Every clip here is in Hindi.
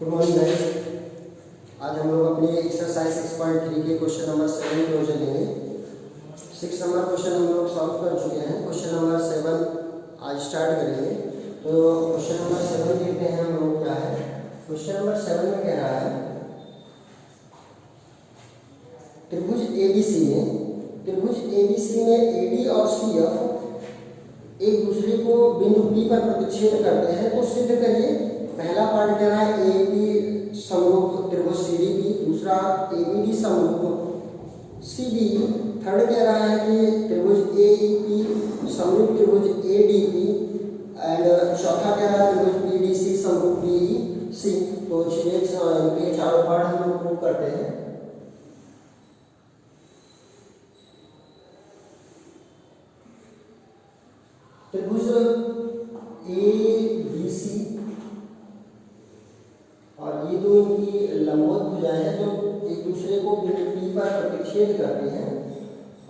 Good morning guys. आज हम लोग अपने एक्सरसाइज 6.3 के क्वेश्चन नंबर 7 की ओर चलेंगे। 6 नंबर क्वेश्चन हम लोग सॉल्व कर चुके हैं। क्वेश्चन नंबर 7 आज स्टार्ट करेंगे। तो क्वेश्चन नंबर 7 देखते हैं हम लोग क्या है। क्वेश्चन नंबर 7 में कह रहा है त्रिभुज एबीसी में एडी और सीएफ एक दूसरे को बिंदु पी पर प्रतिच्छेद करते हैं, तो सिद्ध करिए। पहला पार्ट कह रहा है एबी समरूप त्रिभुज सीडीबी, दूसरा एबीडी समरूप सीडी, थर्ड कह रहा है कि त्रिभुज एईपी समरूप त्रिभुज एडीपी एंड चौथा कह रहा है त्रिभुज बीडीसी समरूप बीईसी। तो चलिए इनके चारों पार्ट हम लोग प्रूव करते हैं। त्रिभुज एबीसी और ये दो इनकी लंबवत भुजाएं हैं जो एक दूसरे को बिंदु P पर प्रतिच्छेद करते हैं,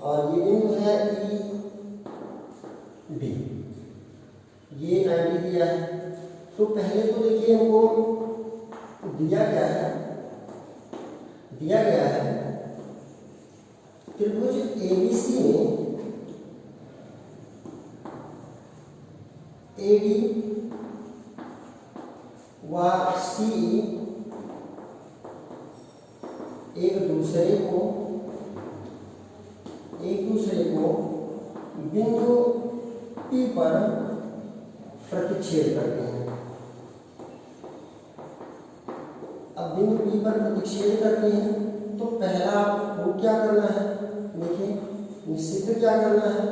और ये बिंदु है ई डी, ये 90 दिया है। तो पहले तो देखिए हमको दिया गया है त्रिभुज एबीसी में एडी व सी एक दूसरे को बिंदु P पर प्रतिच्छेद करते हैं। अब बिंदु P पर प्रतिच्छेद करते हैं तो पहला आपको क्या करना है, देखिए सिद्ध क्या करना है।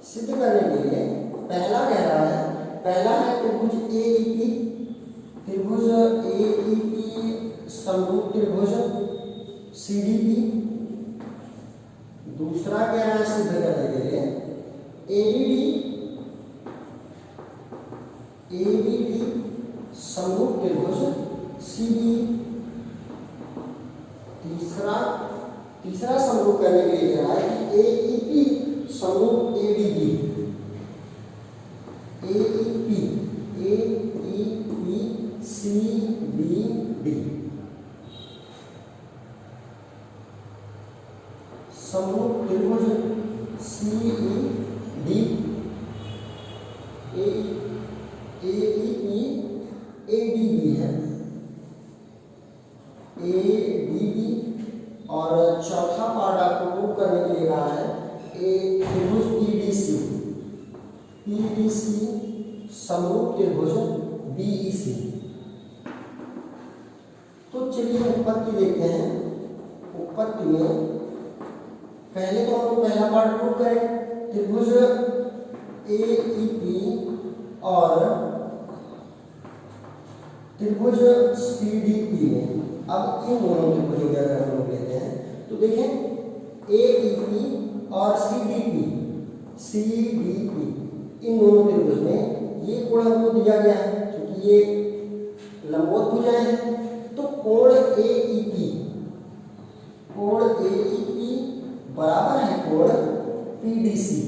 सिद्ध करने के लिए पहला कह रहा है, पहला है त्रिभुज एईपी समरूप त्रिभुज सीडीपी, दूसरा कह रहा है सिद्ध करने के लिए एबीडी समरूप त्रिभुज सीडी, तीसरा समरूप करने के लिए कह रहा है कि एईपी समरूप एडीबी, एईपी सीबीडी समरूप त्रिभुज सीईडी, एईपी एडीबी है, एडीबी। और चौथा पार्ट आपको प्रूव करने के लिए कहा है त्रिभुज पीडीसी समरूप त्रिभुज बीईसी। तो चलिए उत्पत्ति देखते हैं। उत्पत्ति में पहले तो हम पहला पार्ट प्रूव करें, त्रिभुज एईपी और त्रिभुज सीडीपी में अब इन दोनों त्रिभुजों के अगर हम लोग लेते हैं तो देखें एईपी और सीडीपी इन दोनों त्रिभुज में ये कोण हमको दिया गया है, क्योंकि ये लंबवत भुजाएं हैं। तो कोण एईपी बराबर है कोण पीडीसी।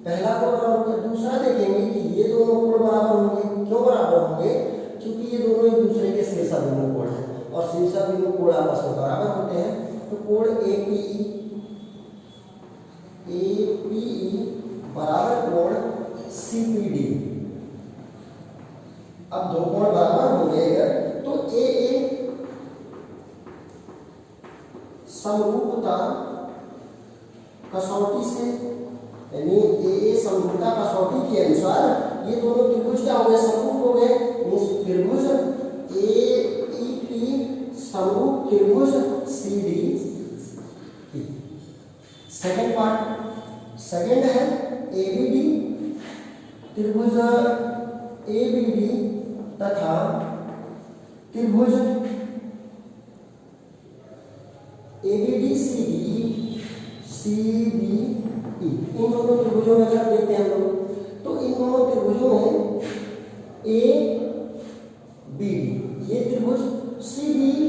पहला कोण बराबर, दूसरा देखेंगे कि ये दोनों कोण बराबर होंगे। क्यों बराबर होंगे? क्योंकि ये दोनों एक दूसरे के शीर्षाभिमुख कोण हैं और शीर्षाभिमुख कोण आपस में बराबर होते हैं। तो कोण एपीई बराबर कोण सीपीडी। अब दो कोण बराबर हो गए अगर, तो ए समरूपता कसौटी से, यानी ए समरूपता कसौटी के अनुसार ये दोनों त्रिभुज क्या हो गए, समरूप हो गए। त्रिभुज एईपी समरूप त्रिभुज सीडी। सेकंड पार्ट, सेकंड है एबीडी, त्रिभुज एबीडी तथा त्रिभुज एबीडी सीबीई। इन दोनों त्रिभुजों में अगर देखते हैं हम लोग तो इन दोनों त्रिभुजों में ए बी, ये त्रिभुज सीबीई,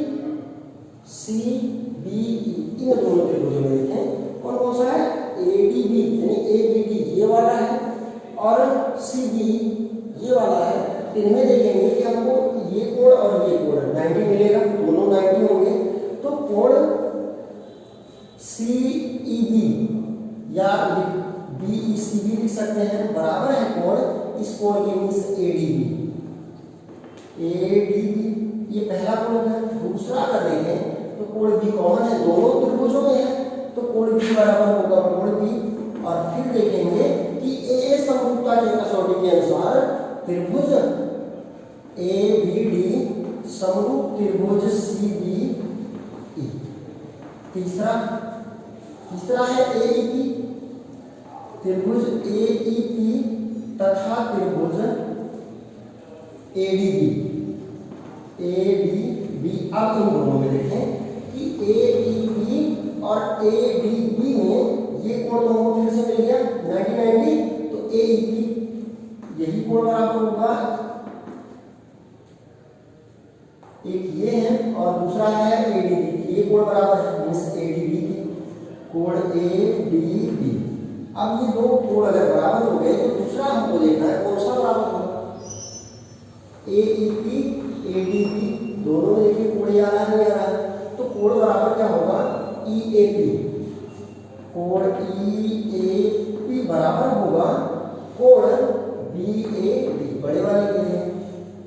इन दोनों त्रिभुजों में देखें कौन कौन सा है, एडीबी यानी एबीडी ये वाला है और सीबी ये वाला है। तो इनमें देखेंगे कि हमको ये कोण और ये कोण 90 मिलेगा, दोनों 90 होंगे। तो कोण CEB या BEC भी लिख सकते हैं, बराबर है कोण इस कोण के मीन्स ADB। ये पहला कोण है। दूसरा अगर देखें तो कोण B कॉमन है, दोनों त्रिभुजों में है, तो कोण B बराबर होगा कोण B। और फिर देखेंगे कि AA समरूपता के कसौटी के अनुसार त्रिभुज ABD समरूप त्रिभुज CBE। तीसरा है AEP, त्रिभुज AEP तथा त्रिभुज ADB। अब इन दोनों में देखें कि AEP और ADB में ये कोण दोनों फिर से मिल गया 90-90, तो AEP यही कोण बराबर होगा, एक ये है और दूसरा है ADB, ये कोण बराबर है मीन्स ADB की कोण ADB। अब ये दो कोण अगर बराबर हो गए तो दूसरा हमको देखना है कौन सा बराबर होगा। AEP ADB दोनों में देखिए कोण आ रहा है नहीं आ रहा है, तो कोण बराबर क्या होगा EAP। कोण EAP बराबर होगा कोण BAD बड़े वाले के लिए,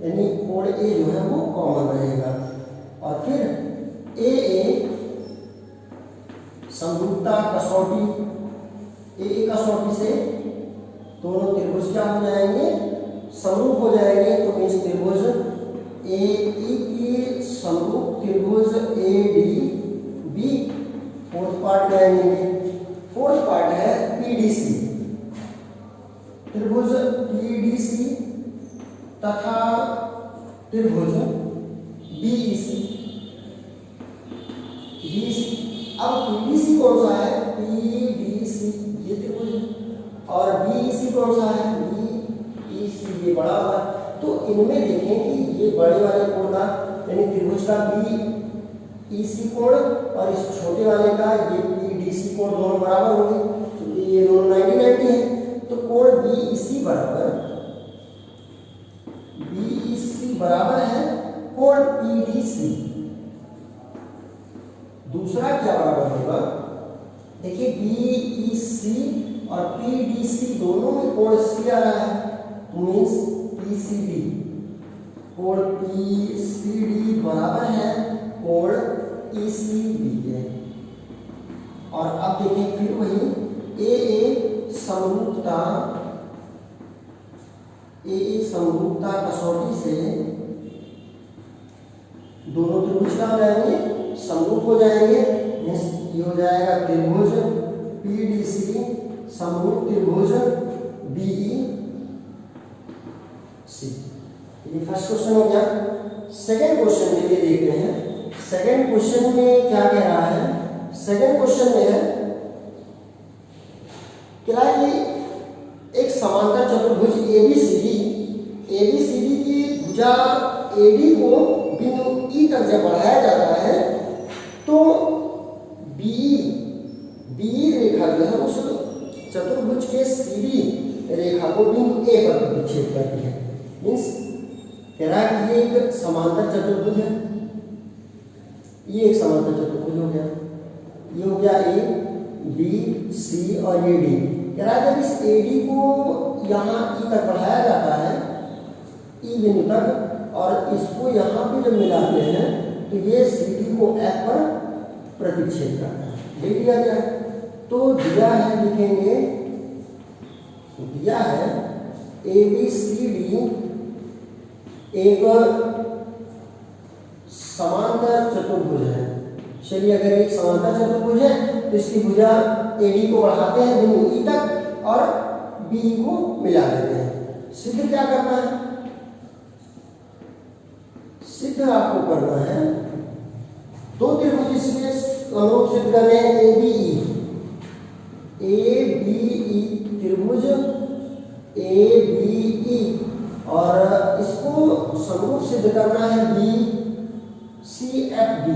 यानी कोण A जो है वो कॉमन रहेगा। और फिर AA समरूपता कसौटी, AA कसौटी से दोनों त्रिभुज क्या हो जाएंगे, समरूप हो जाएंगे। तो मीन्स त्रिभुज AEP समरूप त्रिभुज ADB। फोर्थ पार्ट में आएंगे, फोर्थ पार्ट है PDC, त्रिभुज PDC तथा त्रिभुज BEC। अब PDC कौन सा है, PDC ये त्रिभुज, और BEC कौन सा है, BEC ये बड़ा वाला। तो इनमें देखें कि ये बड़े वाले कोण का यानी त्रिभुज का BEC कोण और इस छोटे वाले का ये PDC कोण दोनों बराबर होंगे, क्योंकि ये दोनों 90-90 है। तो कोण BEC बराबर है कोण PDC। दूसरा क्या बराबर होगा, देखिए BEC और PDC दोनों में कोण C आ रहा है, तो मीन्स PCD। कोण PCD बराबर है कोण ECB के। और अब देखें फिर वही AA समरूपता कसौटी से दोनों त्रिभुज क्या हो जाएंगे, समरूप हो जाएंगे। ये हो जाएगा त्रिभुज PDC समरूप त्रिभुज BEC। ये फर्स्ट क्वेश्चन हो गया। सेकंड क्वेश्चन के लिए देखते हैं, सेकंड क्वेश्चन में क्या कह रहा है। सेकंड क्वेश्चन में है क्या है कि एक समांतर चतुर्भुज ABCD की भुजा AD को बिंदु E तक जब बढ़ाया जाता है तो BE रेखा जो है उस चतुर्भुज के CD रेखा को बिंदु A पर प्रतिच्छेद करती है। मीन्स कह रहा है कि ये एक समांतर चतुर्भुज है, ये एक समांतर चतुर्भुज हो गया, ये हो गया A B C और ये D। कह रहा है जब इस AD को यहाँ E तक बढ़ाया जाता है, E बिंदु तक, और इसको यहाँ पे जब मिलाते हैं तो ये CD को F पर प्रतिच्छेद करता है। देख लिया गया, तो दिया है, लिखेंगे दिया है ABCD एक समांतर चतुर्भुज है। चलिए अगर एक समांतर चतुर्भुज है तो इसकी भुजा AD को बढ़ाते हैं बिंदु E तक और BE को मिला देते हैं। सिद्ध क्या करना है, सिद्ध आपको करना है दो त्रिभुज इसमें अनुरूप सिद्ध करने हैं ABE त्रिभुज ABE और इसको समरूप सिद्ध करना है CFD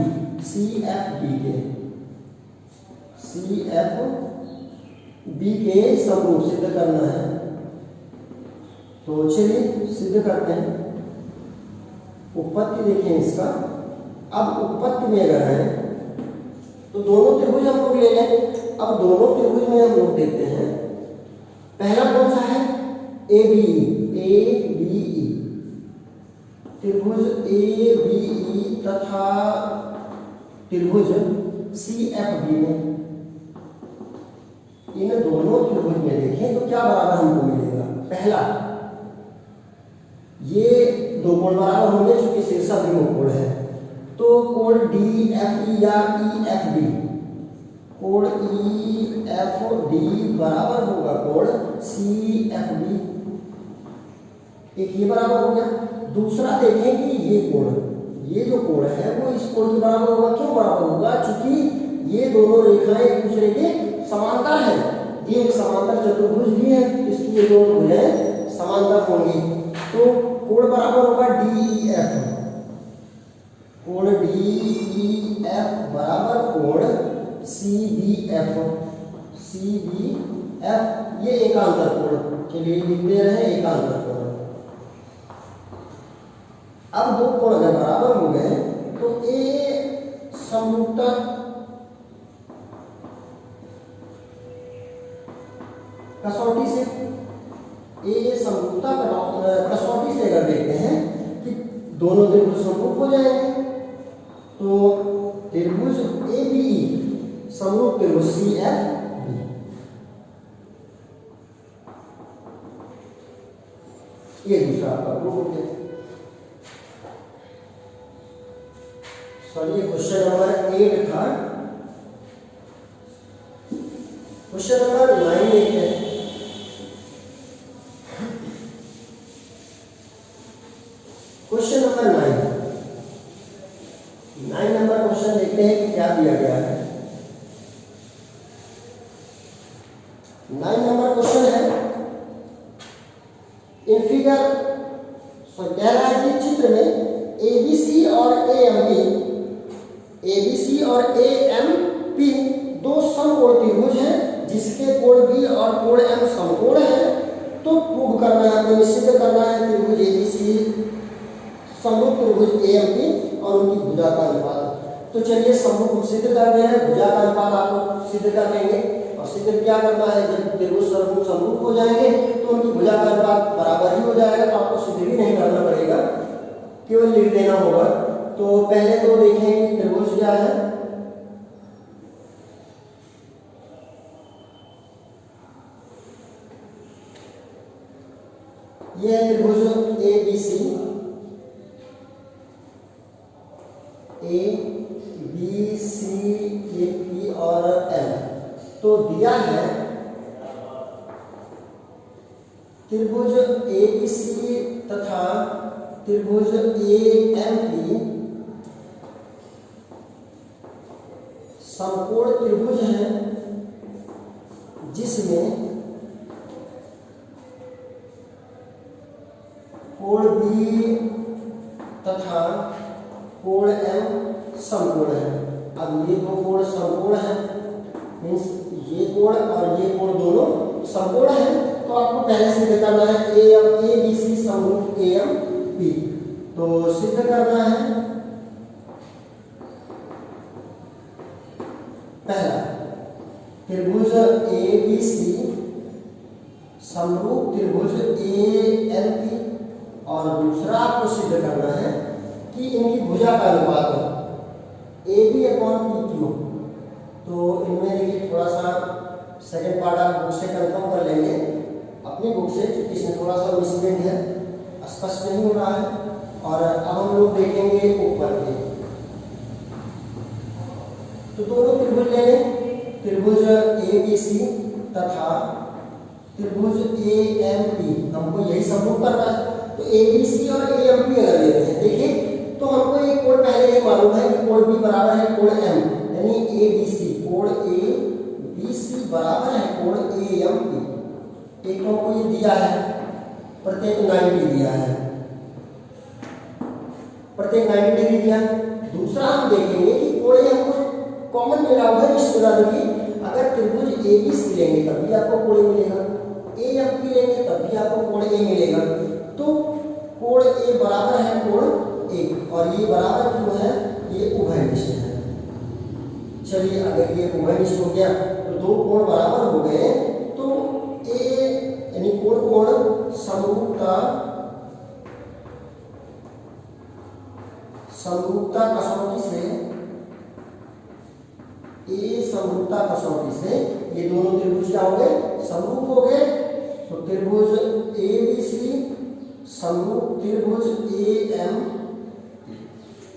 के समरूप सिद्ध करना है। तो चलिए सिद्ध करते हैं। उत्पत्ति देखें इसका। अब उत्पत्ति में अगर है तो दोनों त्रिभुज हम लोग ले लें। अब दोनों त्रिभुज में हम लोग देखते हैं, पहला कौन सा है, ए बी ई, त्रिभुज ए बी ई तथा त्रिभुज सी एफ बी में, इन दोनों त्रिभुज में देखें तो क्या बराबर हमको मिलेगा। पहला, ये दो कोण बराबर होंगे चूंकि शीर्षक विमुख कोण है, तो कोण डी एफ ई या ई एफ डी, कोण ई एफ डी बराबर होगा कोण सी एफ बी। एक ये बराबर हो गया। दूसरा देखें कि ये कोण, ये जो कोण है वो इस कोण के बराबर होगा। क्यों बराबर होगा, चूंकि ये दोनों रेखाएं एक दूसरे के समांतर है। ये एक समांतर चतुर्भुज भी है, इसकी ये दोनों भुजाएं समांतर होंगी। तो कोण बराबर होगा डी ई एफ, कोण डी ई एफ बराबर कोण C B F, C B F. ये एकांतर कोण के लिए लिखते रहे, एकांतर कोण। अब दो कोण अगर बराबर हो गए तो ए समरूपता कसौटी से, ए समरूपता कसौटी से अगर देखते हैं कि दोनों त्रिभुज समरूप हो जाएंगे, तो त्रिभुज ए बी समरूप त्रिभुज सी एफ बी। ये दूसरा आपका प्रूफ हो गया। सॉरी, क्वेश्चन नंबर 8 था। क्वेश्चन नंबर 9 देखते हैं। क्वेश्चन नंबर 9 नंबर क्वेश्चन देखते हैं कि क्या दिया गया है। 9 नंबर क्वेश्चन है, इन फिगर कह रहा है कि चित्र में एबीसी और एएमपी दो समकोण त्रिभुज हैं जिसके कोण बी और कोण एम समकोण है। तो प्रूव करना है, तो निश्चित करना है त्रिभुज एबीसी समरूप त्रिभुज एएमपी और उनकी भुजा का अनुपात। तो चलिए समरूप सिद्ध करते हैं, भुजा का अनुपात आप लोग सिद्ध कर लेंगे। और सिद्ध क्या करना है, जब त्रिभुज समरूप हो जाएंगे तो उनकी भुजा का अनुपात बराबर ही हो जाएगा। तो आपको सिद्ध भी नहीं करना पड़ेगा, केवल लिख देना होगा। तो पहले तो देखें त्रिभुज क्या है, ये है त्रिभुज A B C, A P और एल। तो दिया है त्रिभुज ए बी सी तथा त्रिभुज एएमपी समकोण त्रिभुज है जिसमें कोण बी तथा कोण एम समकोण है। अब ये दो कोण समकोण है, मीन्स ये कोण और ये कोण दोनों समकोण है। तो आपको पहले सिद्ध करना है ए बी सी समरूप एएम पी। तो सिद्ध करना है पहला, त्रिभुज ए बी सी समरूप त्रिभुज एएनपी, और दूसरा आपको सिद्ध करना है कि इनकी भुजा का अनुपात A B upon P Q. तो इनमें देखिए थोड़ा सा सेकंड पार्ट आप बुक से कंफर्म कर लेंगे अपनी बुक से, क्योंकि इसमें थोड़ा सा मिसप्रिंट है, स्पष्ट नहीं हो रहा है। और अब हम लोग देखेंगे ऊपर के, तो दोनों त्रिभुज ले लें, त्रिभुज ए बी सी तथा त्रिभुज ए एम पी। हमको यही समरूप करना है। तो ए बी सी और ए एम पी अगर लेते हैं, देखिए तो हमको एक कोण पहले ये मालूम है कि कोण बी बराबर है कोण एम, यानी ए बी सी, कोण ए बी सी बराबर है कोण ए एम पी। एक हमको ये दिया है, प्रत्येक 90 दिया है, प्रत्येक 90 डिग्री दिया है। दूसरा हम देखेंगे कि कोण ए हमको कॉमन मिला हुआ है। इस तरह देखिए, अगर त्रिभुज ए बी सी लेंगे तब भी आपको कोण ए मिलेगा, ए एम पी लेंगे तब भी आपको कोण ए मिलेगा। कोण समरूपता कसौटी से समरूपता कसौटी से ये दोनों त्रिभुज क्या हो गए, समरूप हो गए। तो त्रिभुज ABC समरूप त्रिभुज AM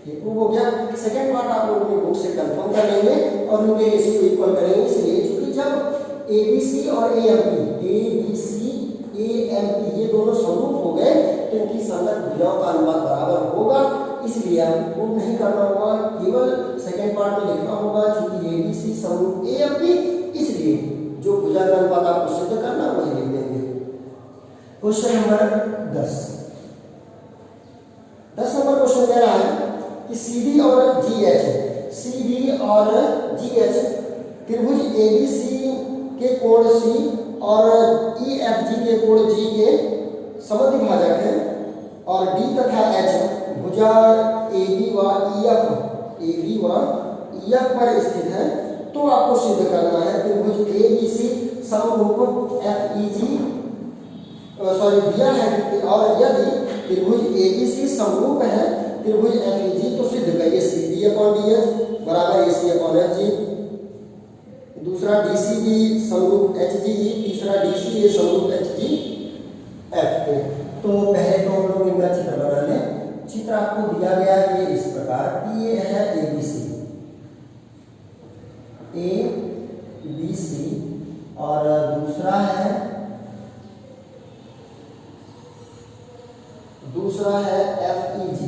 ये प्रूव हो गया। सेकंड पार्ट आप लोग अपनी बुक से कंफर्म कर लेंगे और उनके रेशियो इक्वल करेंगे। इसलिए क्योंकि जब ABC और AMP ये दोनों समरूप हो गए तो इनकी संगत भुजाओं का अनुपात बराबर होगा। इसलिए आपको नहीं करना होगा, केवल सेकंड पार्ट में लिखना होगा क्योंकि ABC समरूप AMP, इसलिए जो भुजा का अनुपात आपको सिद्ध करना वही लिख देंगे। क्वेश्चन नंबर 10 नंबर क्वेश्चन कह रहा है कि CD और GH त्रिभुज ABC के कोण C और EFG के कोण G के समद्विभाजक है और D तथा H भुजा AB व EF पर स्थित है। तो आपको सिद्ध करना है त्रिभुज ABC समरूप FEG दिया है और यदि त्रिभुज ABC समरूप है त्रिभुज FEG तो सिद्ध करिए CD/DH बराबर AC/FG। दूसरा DCB समरूप HGE, तीसरा DCA समरूप HGF। तो पहले तो हम लोग इनका चित्र बना लें। चित्र आपको दिया गया है ये इस प्रकार कि ये है ABC और दूसरा है FEG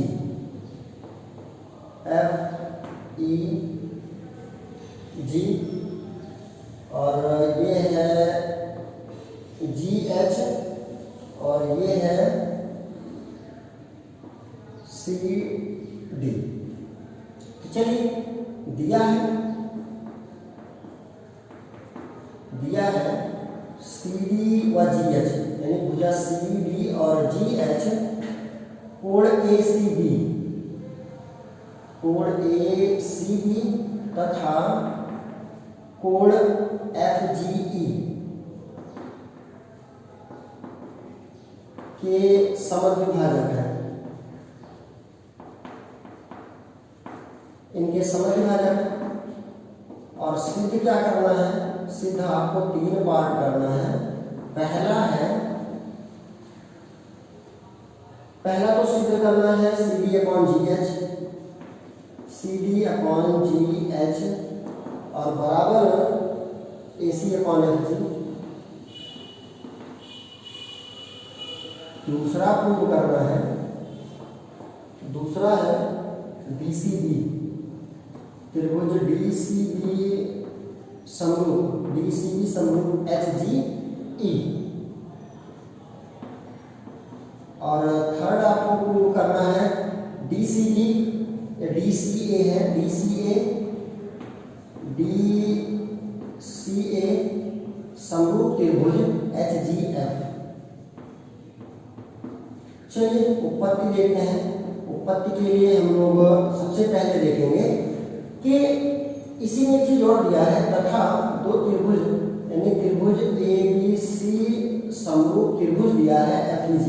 और ये है GH और ये है CD। तो चलिए दिया है CD व GH यानी भुजा CD और GH कोण ACB तथा कोण FGE के समद्विभाजक है। इनके समद्विभाजक और सिद्ध क्या करना है, सिद्ध आपको 3 पार्ट करना है। पहला तो सिद्ध करना है CD/GH और बराबर AC/FG। दूसरा प्रूव करना है, दूसरा है DCB त्रिभुज DCB समरूप HGE और थर्ड आपको प्रूव करना है DCA समरूप त्रिभुज HGF। चलिए उत्पत्ति देखते हैं। उत्पत्ति के लिए हम लोग सबसे पहले देखेंगे कि इसी में चीज और दिया है तथा 2 त्रिभुज यानी त्रिभुज ABC समरूप त्रिभुज दिया है FEG,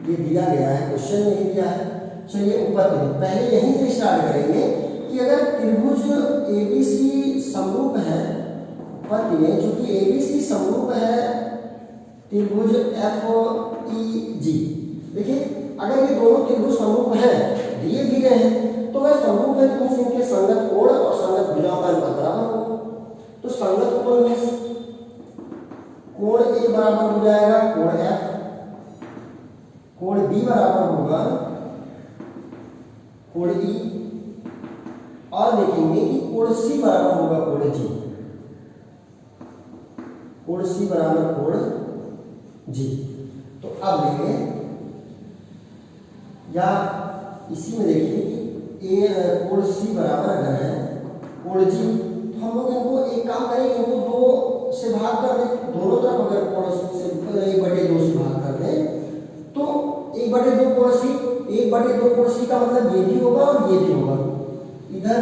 ये दिया गया है, क्वेश्चन में दिया है। चलिए उत्पत्ति पहले यहीं से स्टार्ट करेंगे कि अगर त्रिभुज ABC समरूप है, उत्पत्ति में चूंकि ABC समरूप है त्रिभुज FEG। देखिए अगर ये दोनों त्रिभुज समरूप हैं, दिए गए हैं तो वह समरूप है तो इनके संगत कोण और संगत भुजाओं का अनुपात बराबर होगा। तो संगत कोण में कोण A बराबर हो जाएगा कोण F, कोण B बराबर होगा कोण E और देखेंगे कि कोण C बराबर होगा कोण G, कोण C बराबर कोण G। तो अब देखिए या इसी में देखिए कि कोण C बराबर अगर है कोण G, तो हम लोग इनको एक काम करेंगे, इनको 2 से भाग कर दें। दोनों तरफ अगर कोण से 1/2 से भाग कर दें तो 1/2 कोण C, 1/2 कोण C का मतलब ये भी होगा और ये भी होगा। इधर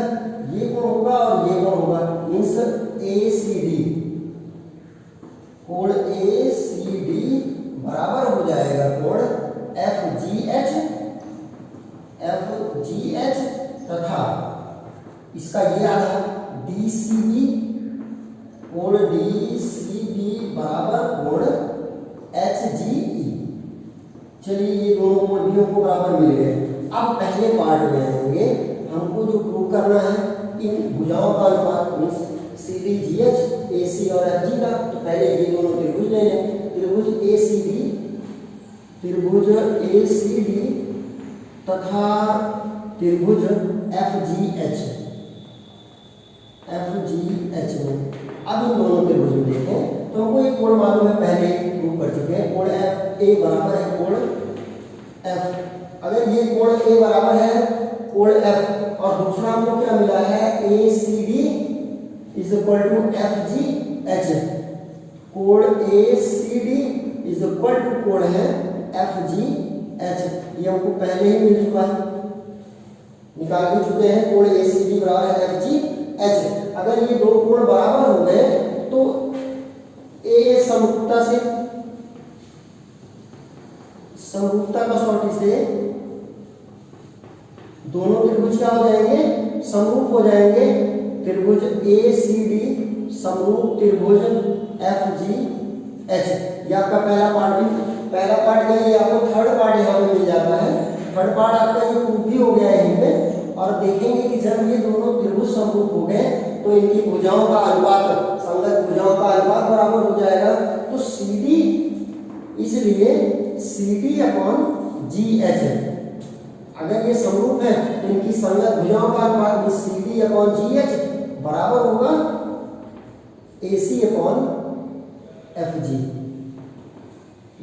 ये कोण होगा और ये कोण होगा, मींस ACD कोण ACD चलिए ये दोनों कोण भी हमको बराबर मिल गए। अब पहले पार्ट में आएंगे, हमको जो प्रूव करना है इन भुजाओं का अनुपात मीन्स सीधी जीएच एसी और एफजी का। तो पहले ये दोनों त्रिभुज ले लें, त्रिभुज एसीडी तथा त्रिभुज एफजीएच में। अब इन दोनों त्रिभुज में देखें तो हमको एक कोण मालूम है, पहले प्रूव कर चुके हैं, कोण एफ ए बराबर है कोण एफ। अगर ये कोण ए बराबर है कोण एफ और दूसरा हमको क्या मिला है A C D is equal to F G H, कोण A C D is equal to कोण है एफ जी एच। ये हमको पहले ही मिल चुका है, निकाल भी चुके हैं, कोण ए सी डी बराबर है एफ जी एच। अगर ये दो कोण बराबर हो गए तो ए समरूपता कसौटी से दोनों त्रिभुज क्या हो जाएंगे, समरूप हो जाएंगे। त्रिभुज ए सी डी समरूप त्रिभुज एफ जी एच। ये आपका पहला पार्ट का ये आपको थर्ड पार्ट यहाँ पे मिल जाता है। थर्ड पार्ट आपका ये प्रूफ भी हो गया है यहीं पे। और देखेंगे कि जब ये दोनों त्रिभुज समरूप हो गए तो इनकी भुजाओं का अनुपात, संगत भुजाओं का अनुपात बराबर हो जाएगा। तो CD इसलिए CD अपॉन GH, अगर ये समरूप है तो इनकी संगत भुजाओं का अनुपात भी CD अपॉन GH बराबर होगा AC अपॉन FG।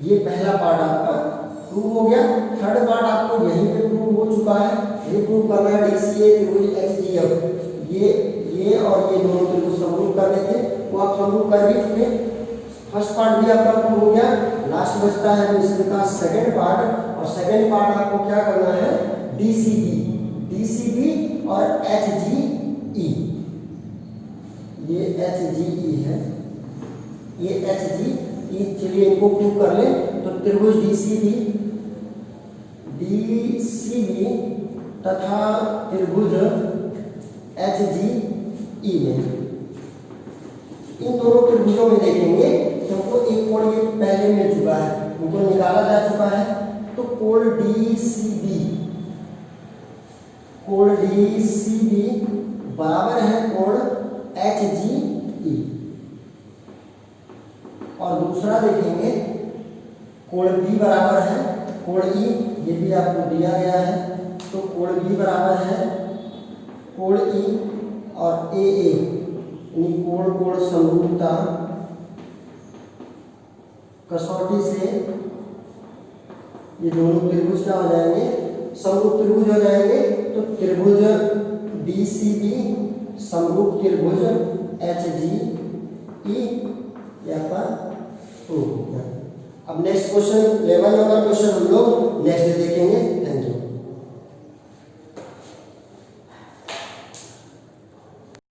ये पहला पार्ट आपका प्रूव हो गया। थर्ड पार्ट आपको यहीं पे प्रूव हो चुका है। ये प्रूव करना है DCA त्रिभुज HGF, ये और ये दोनों त्रिभुज समरूप करने थे, वो आप समरूप कर भी चुके। फर्स्ट पार्ट भी आपका प्रूव हो गया। लास्ट बचता है इसका सेकंड पार्ट, और सेकंड पार्ट आपको क्या करना है DCB और HGE। ये HGE है, ये HGE, चलिए इनको प्रूव कर ले। तो त्रिभुज DCB तथा त्रिभुज HGE में, इन दोनों त्रिभुजों में देखेंगे तो हमको एक कोण ये पहले मिल चुका है, उनको निकाला जा चुका है। तो कोण DCB बराबर है कोण HGE। और दूसरा देखेंगे कोण B बराबर है कोण E, ये भी आपको दिया गया है। तो कोण B बराबर है कोण E और AA, यानी कोण समरूपता कसौटी से ये दोनों त्रिभुज क्या हो जाएंगे, समरूप त्रिभुज हो जाएंगे। तो त्रिभुज DCB समरूप त्रिभुज HGE यहाँ पर प्रूव हो गया। अब नेक्स्ट क्वेश्चन 11 नंबर क्वेश्चन हम लोग नेक्स्ट डे देखेंगे। Thank you.